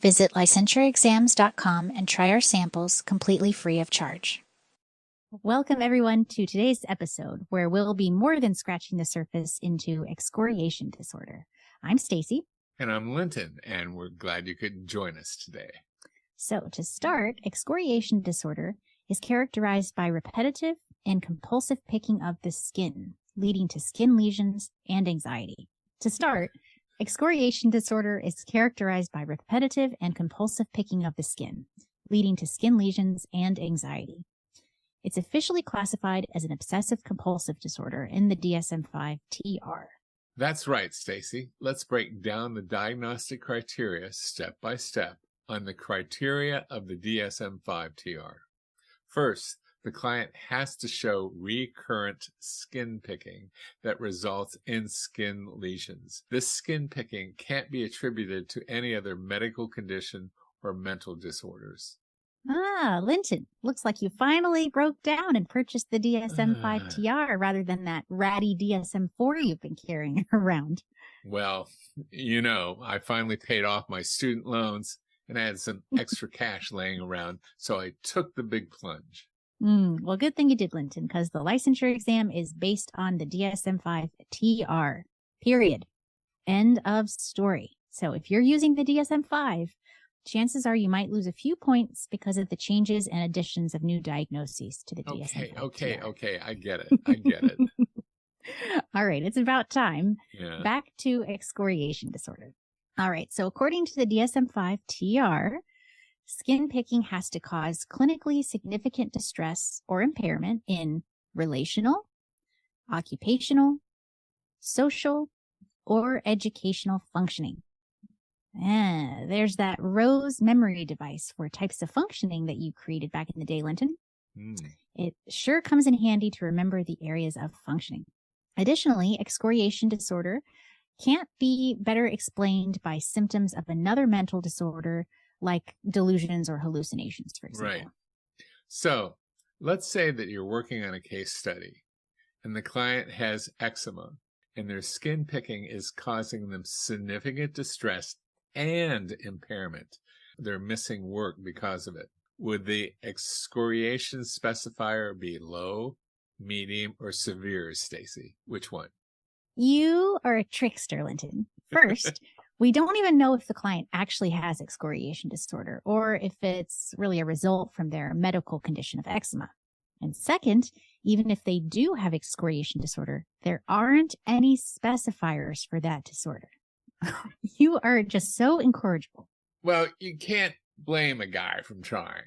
Visit licensuraexams.com and try our samples completely free of charge. Welcome, everyone, to today's episode, where we'll be more than scratching the surface into excoriation disorder. I'm Stacy. And I'm Linton, and we're glad you could join us today. So, to start, excoriation disorder is characterized by repetitive and compulsive picking of the skin, leading to skin lesions and anxiety. To start, excoriation disorder is characterized by repetitive and compulsive picking of the skin, leading to skin lesions and anxiety. It's officially classified as an obsessive-compulsive disorder in the DSM-5-TR. That's right, Stacy. Let's break down the diagnostic criteria step by step on the criteria of the DSM-5-TR. First, the client has to show recurrent skin picking that results in skin lesions. This skin picking can't be attributed to any other medical condition or mental disorders. Linton, looks like you finally broke down and purchased the DSM-5-TR rather than that ratty DSM-4 you've been carrying around. Well, I finally paid off my student loans and I had some extra cash laying around, so I took the big plunge. Well, good thing you did, Linton, because the licensure exam is based on the DSM-5-TR, period. End of story. So if you're using the DSM-5, chances are you might lose a few points because of the changes and additions of new diagnoses to the DSM-5. Okay. I get it. All right. It's about time. Yeah. Back to excoriation disorder. All right. So according to the DSM-5-TR, skin picking has to cause clinically significant distress or impairment in relational, occupational, social, or educational functioning. There's that Rose memory device for types of functioning that you created back in the day, Linton. It sure comes in handy to remember the areas of functioning. Additionally, excoriation disorder can't be better explained by symptoms of another mental disorder like delusions or hallucinations, for example. Right. So let's say that you're working on a case study and the client has eczema and their skin picking is causing them significant distress and impairment. They're missing work because of it. Would the excoriation specifier be low, medium, or severe, Stacy? Which one? You are a trickster, Linton. First, we don't even know if the client actually has excoriation disorder or if it's really a result from their medical condition of eczema. And second, even if they do have excoriation disorder, there aren't any specifiers for that disorder. You are just so incorrigible. Well, you can't blame a guy from trying.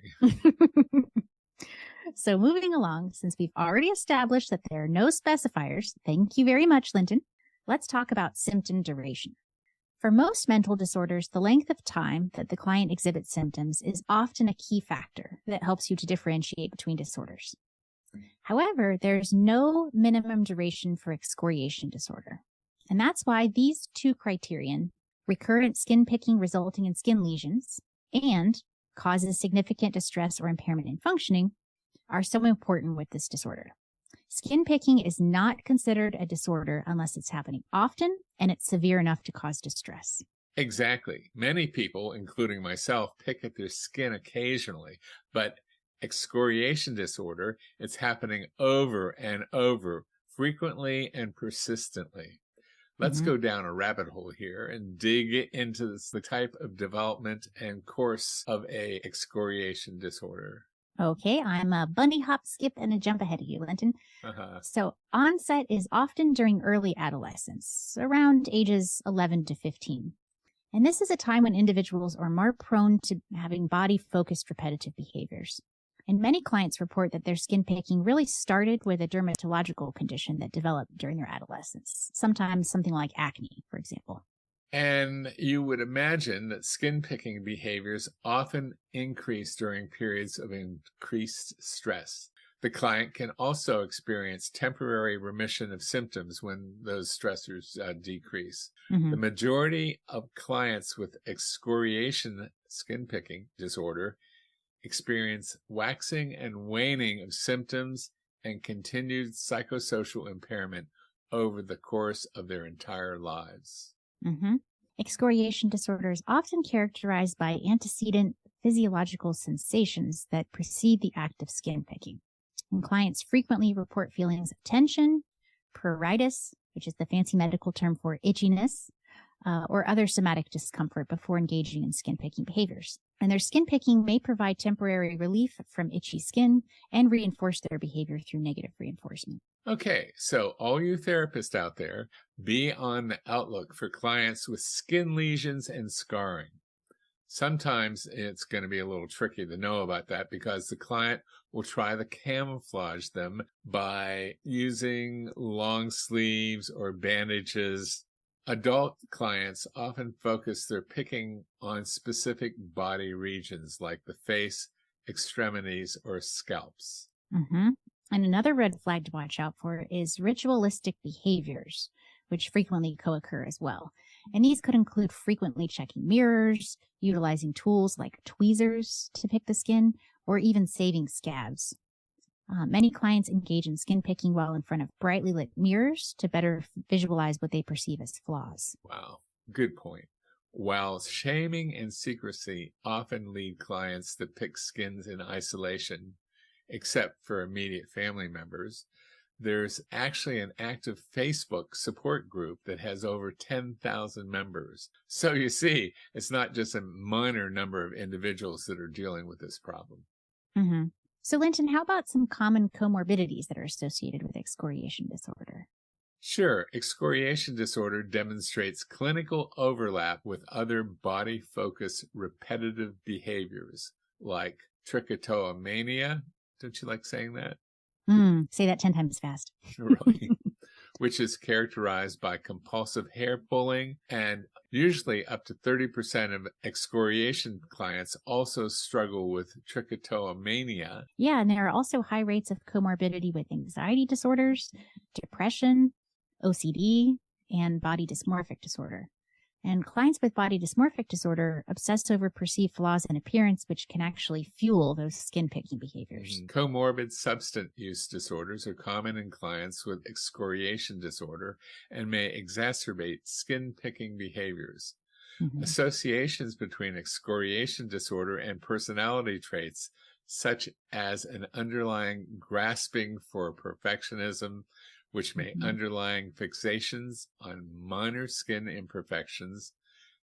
So moving along, since we've already established that there are no specifiers, thank you very much, Linton, let's talk about symptom duration. For most mental disorders, the length of time that the client exhibits symptoms is often a key factor that helps you to differentiate between disorders. However, there's no minimum duration for excoriation disorder. And that's why these two criterion, recurrent skin picking resulting in skin lesions and causes significant distress or impairment in functioning, are so important with this disorder. Skin picking is not considered a disorder unless it's happening often and it's severe enough to cause distress. Exactly. Many people, including myself, pick at their skin occasionally, but excoriation disorder, it's happening over and over, frequently and persistently. Let's go down a rabbit hole here and dig into the type of development and course of a excoriation disorder. Okay, I'm a bunny hop, skip, and a jump ahead of you, Linton. So onset is often during early adolescence, around ages 11 to 15. And this is a time when individuals are more prone to having body-focused repetitive behaviors. And many clients report that their skin picking really started with a dermatological condition that developed during their adolescence, sometimes something like acne, for example. And you would imagine that skin picking behaviors often increase during periods of increased stress. The client can also experience temporary remission of symptoms when those stressors decrease. The majority of clients with excoriation skin picking disorder experience waxing and waning of symptoms and continued psychosocial impairment over the course of their entire lives. Excoriation disorder is often characterized by antecedent physiological sensations that precede the act of skin picking. And clients frequently report feelings of tension, pruritus, which is the fancy medical term for itchiness, or other somatic discomfort before engaging in skin picking behaviors. And their skin picking may provide temporary relief from itchy skin and reinforce their behavior through negative reinforcement. Okay, so all you therapists out there, be on the outlook for clients with skin lesions and scarring. Sometimes it's going to be a little tricky to know about that because the client will try to camouflage them by using long sleeves or bandages. Adult clients often focus their picking on specific body regions like the face, extremities, or scalps. Mm-hmm. And another red flag to watch out for is ritualistic behaviors, which frequently co-occur as well. And these could include frequently checking mirrors, utilizing tools like tweezers to pick the skin, or even saving scabs. Many clients engage in skin picking while in front of brightly lit mirrors to better visualize what they perceive as flaws. Wow, good point. While shaming and secrecy often lead clients to pick skins in isolation, except for immediate family members, there's actually an active Facebook support group that has over 10,000 members. So you see, it's not just a minor number of individuals that are dealing with this problem. Mm-hmm. So, Linton, how about some common comorbidities that are associated with excoriation disorder? Sure, excoriation disorder demonstrates clinical overlap with other body-focused repetitive behaviors like trichotillomania. Don't you like saying that? Say that 10 times fast. Really? Which is characterized by compulsive hair pulling, and usually up to 30% of excoriation clients also struggle with trichotillomania. Yeah, and there are also high rates of comorbidity with anxiety disorders, depression, OCD, and body dysmorphic disorder. And clients with body dysmorphic disorder obsess over perceived flaws in appearance, which can actually fuel those skin-picking behaviors. Comorbid substance use disorders are common in clients with excoriation disorder and may exacerbate skin-picking behaviors. Associations between excoriation disorder and personality traits, such as an underlying grasping for perfectionism, which may underlying fixations on minor skin imperfections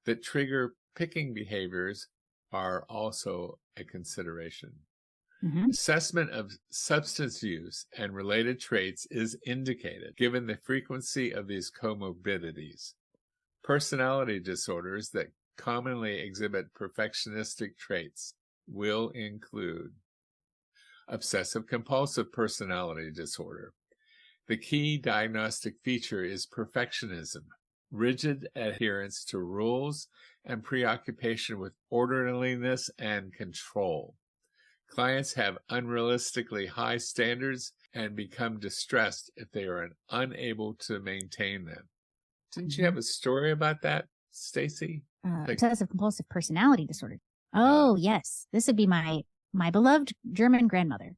that trigger picking behaviors, are also a consideration. Assessment of substance use and related traits is indicated, given the frequency of these comorbidities. Personality disorders that commonly exhibit perfectionistic traits will include obsessive-compulsive personality disorder. The key diagnostic feature is perfectionism, rigid adherence to rules, and preoccupation with orderliness and control. Clients have unrealistically high standards and become distressed if they are unable to maintain them. Didn't you have a story about that, Stacy? Obsessive-compulsive personality disorder. Oh, yes. This would be my beloved German grandmother.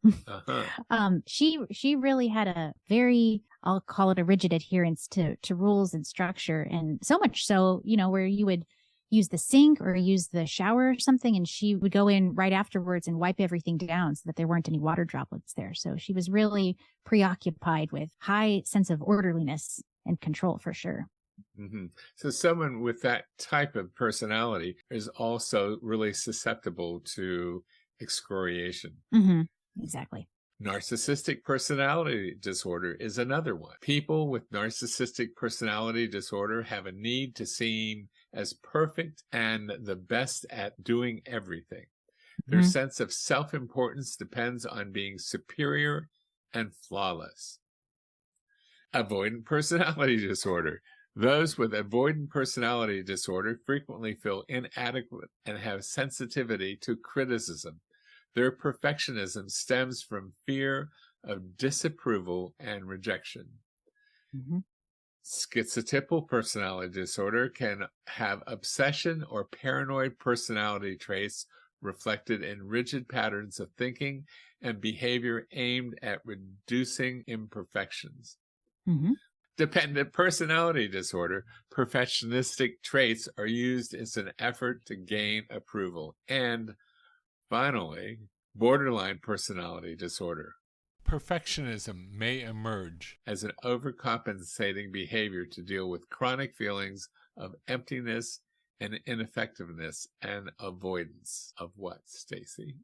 She really had a very, I'll call it a rigid adherence to rules and structure. And so much so, where you would use the sink or use the shower or something, and she would go in right afterwards and wipe everything down so that there weren't any water droplets there. So she was really preoccupied with high sense of orderliness and control for sure. So someone with that type of personality is also really susceptible to excoriation. Exactly. Narcissistic personality disorder is another one. People with narcissistic personality disorder have a need to seem as perfect and the best at doing everything. Their sense of self-importance depends on being superior and flawless. Avoidant personality disorder. Those with avoidant personality disorder frequently feel inadequate and have sensitivity to criticism. Their perfectionism stems from fear of disapproval and rejection. Schizotypal personality disorder can have obsession or paranoid personality traits reflected in rigid patterns of thinking and behavior aimed at reducing imperfections. Dependent personality disorder, perfectionistic traits are used as an effort to gain approval. And finally, borderline personality disorder. Perfectionism may emerge as an overcompensating behavior to deal with chronic feelings of emptiness and ineffectiveness and avoidance of what, Stacy?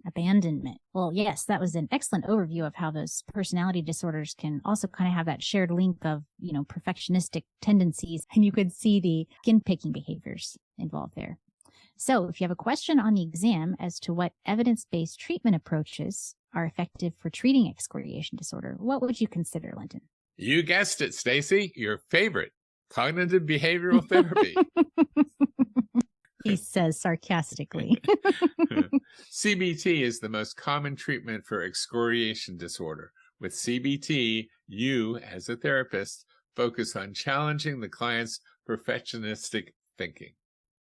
Abandonment. Well, yes, that was an excellent overview of how those personality disorders can also kind of have that shared link of, perfectionistic tendencies. And you could see the skin picking behaviors involved there. So if you have a question on the exam as to what evidence-based treatment approaches are effective for treating excoriation disorder, what would you consider, Linton? You guessed it, Stacy. Your favorite, cognitive behavioral therapy. He says sarcastically. CBT is the most common treatment for excoriation disorder. With CBT, you, as a therapist, focus on challenging the client's perfectionistic thinking.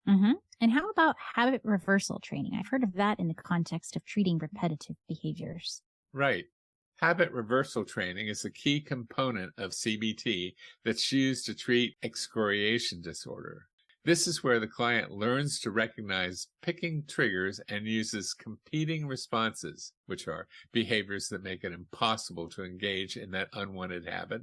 And how about habit reversal training? I've heard of that in the context of treating repetitive behaviors. Right. Habit reversal training is a key component of CBT that's used to treat excoriation disorder. This is where the client learns to recognize picking triggers and uses competing responses, which are behaviors that make it impossible to engage in that unwanted habit,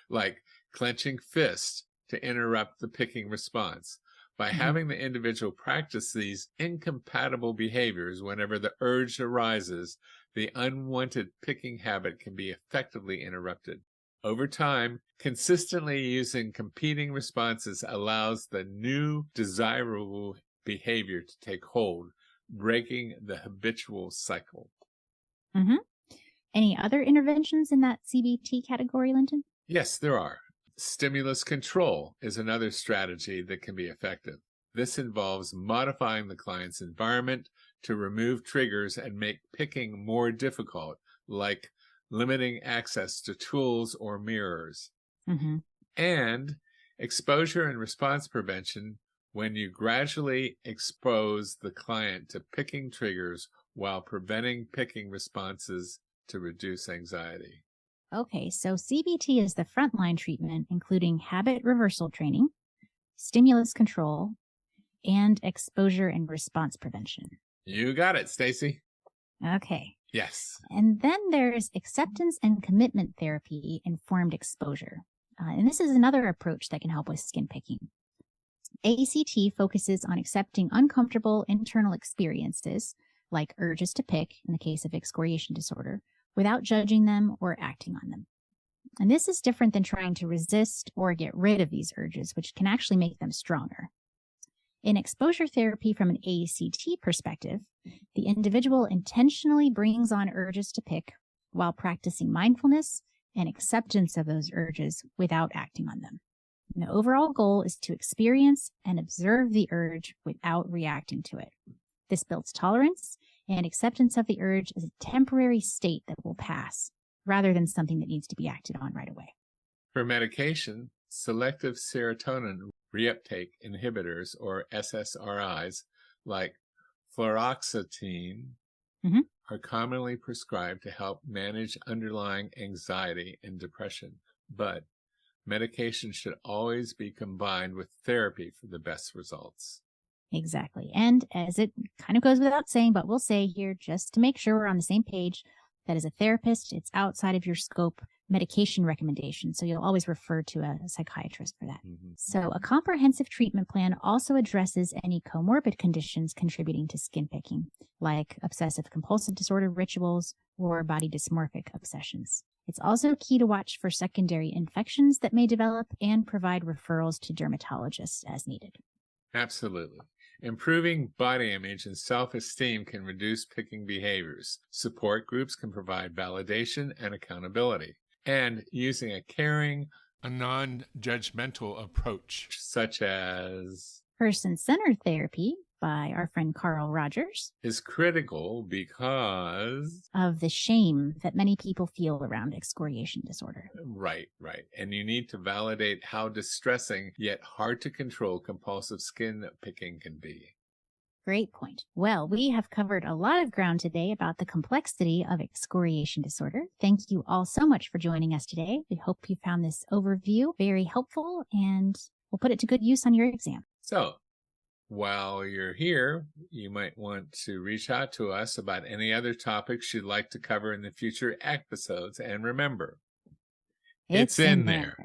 like clenching fists to interrupt the picking response. By having the individual practice these incompatible behaviors whenever the urge arises, the unwanted picking habit can be effectively interrupted. Over time, consistently using competing responses allows the new desirable behavior to take hold, breaking the habitual cycle. Any other interventions in that CBT category, Linton? Yes, there are. Stimulus control is another strategy that can be effective. This involves modifying the client's environment to remove triggers and make picking more difficult, like limiting access to tools or mirrors. And exposure and response prevention, when you gradually expose the client to picking triggers while preventing picking responses to reduce anxiety. Okay, so CBT is the frontline treatment, including habit reversal training, stimulus control, and exposure and response prevention. You got it, Stacy. Okay. Yes. And then there's acceptance and commitment therapy informed exposure. And this is another approach that can help with skin picking. ACT focuses on accepting uncomfortable internal experiences, like urges to pick in the case of excoriation disorder, without judging them or acting on them. And this is different than trying to resist or get rid of these urges, which can actually make them stronger. In exposure therapy from an ACT perspective, the individual intentionally brings on urges to pick while practicing mindfulness and acceptance of those urges without acting on them. And the overall goal is to experience and observe the urge without reacting to it. This builds tolerance and acceptance of the urge as a temporary state that will pass, rather than something that needs to be acted on right away. For medication, selective serotonin reuptake inhibitors, or SSRIs, like fluoxetine, are commonly prescribed to help manage underlying anxiety and depression. But medication should always be combined with therapy for the best results. Exactly. And as it kind of goes without saying, but we'll say here just to make sure we're on the same page, that as a therapist, it's outside of your scope medication recommendation. So you'll always refer to a psychiatrist for that. So a comprehensive treatment plan also addresses any comorbid conditions contributing to skin picking, like obsessive compulsive disorder rituals or body dysmorphic obsessions. It's also key to watch for secondary infections that may develop and provide referrals to dermatologists as needed. Absolutely. Improving body image and self-esteem can reduce picking behaviors. Support groups can provide validation and accountability. And using a caring, a non-judgmental approach, such as person-centered therapy by our friend Carl Rogers, is critical because of the shame that many people feel around excoriation disorder. Right. And you need to validate how distressing yet hard to control compulsive skin picking can be. Great point. Well, we have covered a lot of ground today about the complexity of excoriation disorder. Thank you all so much for joining us today. We hope you found this overview very helpful, and we'll put it to good use on your exam. So, while you're here, you might want to reach out to us about any other topics you'd like to cover in the future episodes. And remember, it's in there.